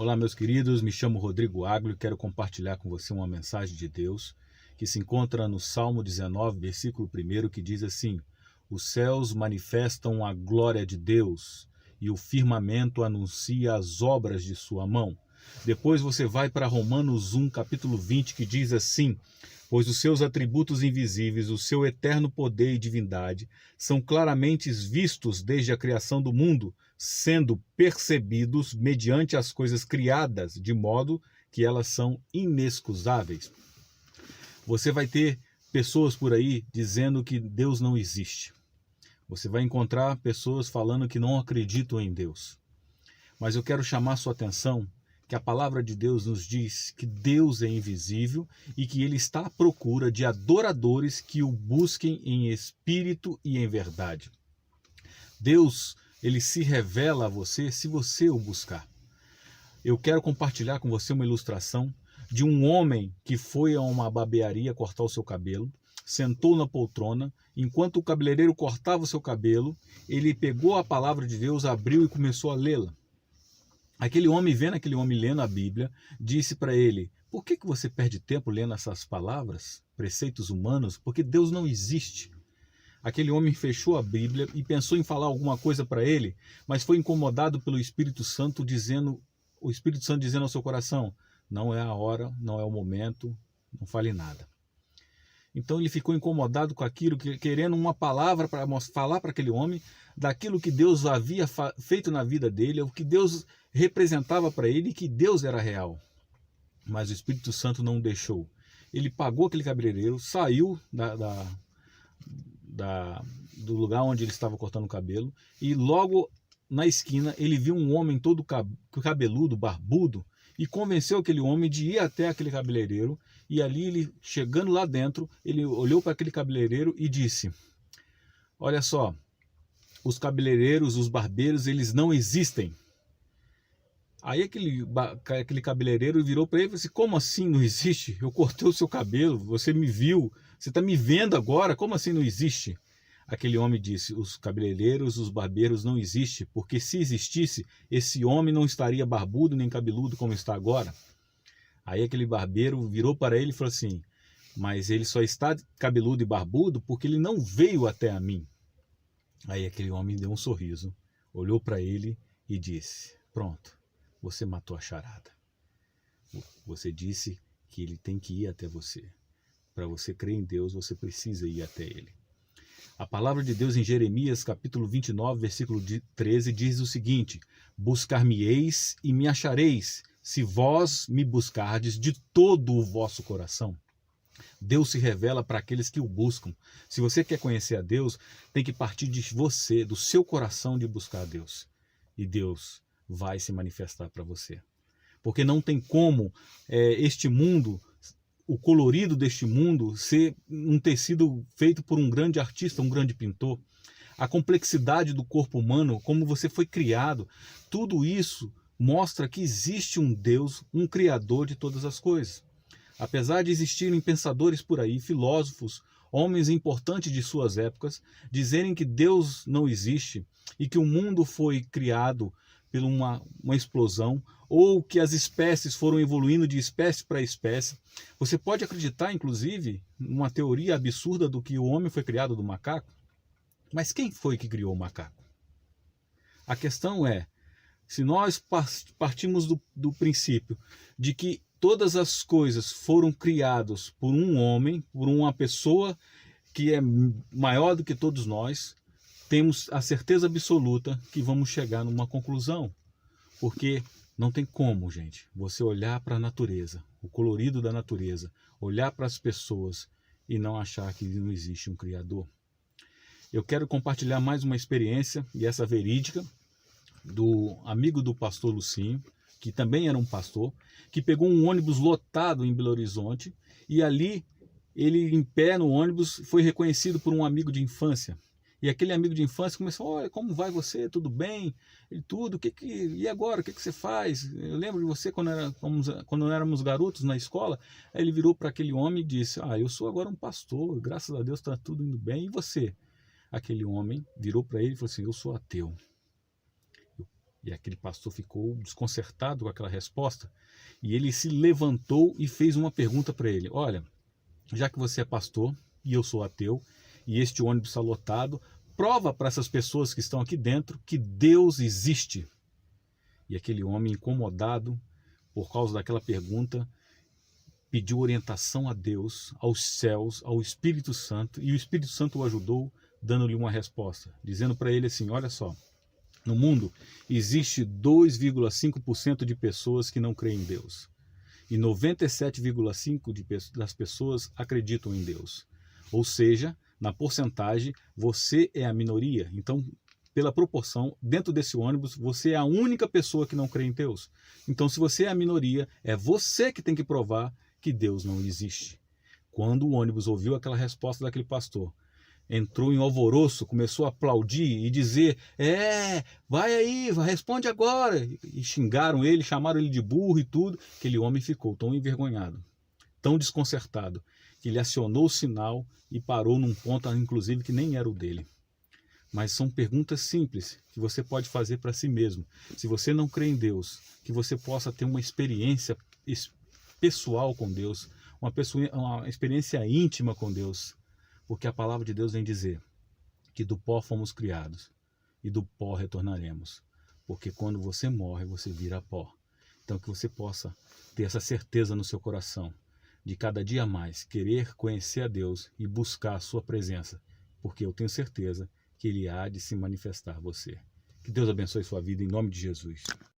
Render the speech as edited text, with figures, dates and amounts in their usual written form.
Olá, meus queridos, me chamo Rodrigo Aglio e quero compartilhar com você uma mensagem de Deus que se encontra no Salmo 19, versículo 1, que diz assim: os céus manifestam a glória de Deus e o firmamento anuncia as obras de sua mão. Depois você vai para Romanos 1, capítulo 20, que diz assim: pois os seus atributos invisíveis, o seu eterno poder e divindade, são claramente vistos desde a criação do mundo, sendo percebidos mediante as coisas criadas, de modo que elas são inexcusáveis. Você vai ter pessoas por aí dizendo que Deus não existe. Você vai encontrar pessoas falando que não acreditam em Deus. Mas eu quero chamar sua atenção que a palavra de Deus nos diz que Deus é invisível e que Ele está à procura de adoradores que o busquem em espírito e em verdade. Deus, Ele se revela a você se você o buscar. Eu quero compartilhar com você uma ilustração de um homem que foi a uma barbearia cortar o seu cabelo, sentou na poltrona, enquanto o cabeleireiro cortava o seu cabelo, ele pegou a palavra de Deus, abriu e começou a lê-la. Aquele homem, vendo aquele homem lendo a Bíblia, disse para ele: por que você perde tempo lendo essas palavras, preceitos humanos? Porque Deus não existe. Aquele homem fechou a Bíblia e pensou em falar alguma coisa para ele, mas foi incomodado pelo Espírito Santo, o Espírito Santo dizendo ao seu coração: não é a hora, não é o momento, não fale nada. Então ele ficou incomodado com aquilo, querendo uma palavra para falar para aquele homem daquilo que Deus havia feito na vida dele, o que Deus representava para ele e que Deus era real. Mas o Espírito Santo não deixou. Ele pagou aquele cabeleireiro, saiu do lugar onde ele estava cortando o cabelo e logo na esquina ele viu um homem todo cabeludo, barbudo, e convenceu aquele homem de ir até aquele cabeleireiro. E ali, ele chegando lá dentro, ele olhou para aquele cabeleireiro e disse: olha só, os cabeleireiros, os barbeiros, eles não existem. Aí aquele cabeleireiro virou para ele e falou assim: como assim não existe? Eu cortei o seu cabelo, você me viu, você está me vendo agora, como assim não existe? Aquele homem disse: os cabeleireiros, os barbeiros não existem, porque se existisse, esse homem não estaria barbudo nem cabeludo como está agora. Aí aquele barbeiro virou para ele e falou assim: mas ele só está cabeludo e barbudo porque ele não veio até a mim. Aí aquele homem deu um sorriso, olhou para ele e disse: pronto, você matou a charada. Você disse que ele tem que ir até você. Para você crer em Deus, você precisa ir até ele. A palavra de Deus em Jeremias, capítulo 29, versículo 13, diz o seguinte: buscar-me-eis e me achareis, se vós me buscardes de todo o vosso coração. Deus se revela para aqueles que o buscam. Se você quer conhecer a Deus, tem que partir de você, do seu coração, de buscar a Deus. E Deus vai se manifestar para você. Porque não tem como este mundo, o colorido deste mundo, ser um tecido feito por um grande artista, um grande pintor. A complexidade do corpo humano, como você foi criado, tudo isso mostra que existe um Deus, um Criador de todas as coisas. Apesar de existirem pensadores por aí, filósofos, homens importantes de suas épocas, dizerem que Deus não existe e que o mundo foi criado por uma explosão, ou que as espécies foram evoluindo de espécie para espécie, você pode acreditar, inclusive, numa teoria absurda do que o homem foi criado do macaco. Mas quem foi que criou o macaco? A questão é, se nós partimos do princípio de que todas as coisas foram criadas por um homem, por uma pessoa que é maior do que todos nós, temos a certeza absoluta que vamos chegar numa conclusão. Porque não tem como, gente, você olhar para a natureza, o colorido da natureza, olhar para as pessoas e não achar que não existe um Criador. Eu quero compartilhar mais uma experiência, e essa verídica, do amigo do pastor Lucinho, que também era um pastor, que pegou um ônibus lotado em Belo Horizonte, e ali, ele em pé no ônibus, foi reconhecido por um amigo de infância. E aquele amigo de infância começou: olha, como vai você? Tudo bem? E tudo, e agora? O que você faz? Eu lembro de você quando éramos garotos na escola. Aí ele virou para aquele homem e disse: eu sou agora um pastor, graças a Deus está tudo indo bem. E você? Aquele homem virou para ele e falou assim: eu sou ateu. E aquele pastor ficou desconcertado com aquela resposta, e ele se levantou e fez uma pergunta para ele: olha, já que você é pastor e eu sou ateu, e este ônibus está lotado, prova para essas pessoas que estão aqui dentro que Deus existe. E aquele homem, incomodado por causa daquela pergunta, pediu orientação a Deus, aos céus, ao Espírito Santo, e o Espírito Santo o ajudou, dando-lhe uma resposta, dizendo para ele assim: olha só, no mundo existe 2,5% de pessoas que não creem em Deus, e 97,5% das pessoas acreditam em Deus. Ou seja, na porcentagem, você é a minoria. Então, pela proporção, dentro desse ônibus, você é a única pessoa que não crê em Deus. Então, se você é a minoria, é você que tem que provar que Deus não existe. Quando o ônibus ouviu aquela resposta daquele pastor, entrou em alvoroço, começou a aplaudir e dizer: vai aí, responde agora. E xingaram ele, chamaram ele de burro e tudo. Aquele homem ficou tão envergonhado, tão desconcertado, que ele acionou o sinal e parou num ponto, inclusive, que nem era o dele. Mas são perguntas simples que você pode fazer para si mesmo. Se você não crê em Deus, que você possa ter uma experiência pessoal com Deus, uma experiência íntima com Deus. Porque a palavra de Deus vem dizer que do pó fomos criados e do pó retornaremos. Porque quando você morre, você vira pó. Então que você possa ter essa certeza no seu coração, de cada dia mais querer conhecer a Deus e buscar a sua presença. Porque eu tenho certeza que Ele há de se manifestar a você. Que Deus abençoe sua vida em nome de Jesus.